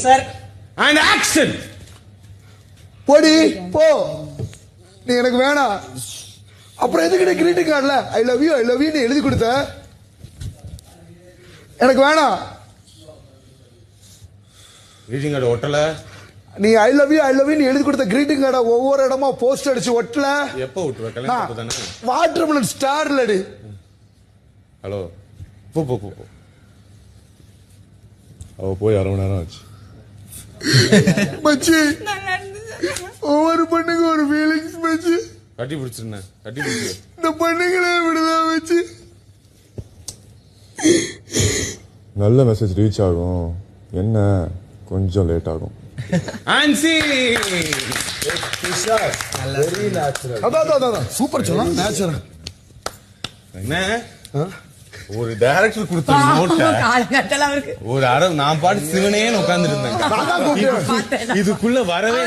Sir. And action. போடி போ, நீ எனக்கு வேணாம். அப்புறம் எதுக்கிட்ட கிரீட்டிங் கார்டுல ஐ லவ் யூ நீ எழுதி கொடுத்த? எனக்கு வேணாம். கிரீட்டிங் கார்டு ஒட்டல. நீ ஐ லவ் யூ நீ எழுதி கொடுத்த கிரீட்டிங் கார்டை ஒவ்வொரு இடமா போஸ்ட் அடிச்சு ஒட்டல. எப்போ விட்டுருவ? கல்யாணம் தானே. வாட்டர்மெலன் ஸ்டார்ல அடி. ஹலோ, போ போ போ. அவ போய் 1/2 மணி நேரம் ஆச்சு. மச்சி, ஒவ்வொரு பொண்ணுக்கு ஒரு ஃபீலிங்ஸ் மச்சி. கட்டி பிடிச்சிருந்தேன், கட்டி பிடிச்சி. இந்த பொண்ணுங்களே விடுதான் மச்சி. நல்ல மெசேஜ் ரீச் ஆகும், என்ன கொஞ்சம் லேட் ஆகும். ஆன்சி அதான் சூப்பர் சொன்னா நேச்சுரல். என்ன ஒரு டைரக்டர் கொடுத்த நோட்ட ஒரு நான் பாட்டு சிவனேன்னு உட்கார்ந்து இருந்தேன். இதுக்குள்ள வரவே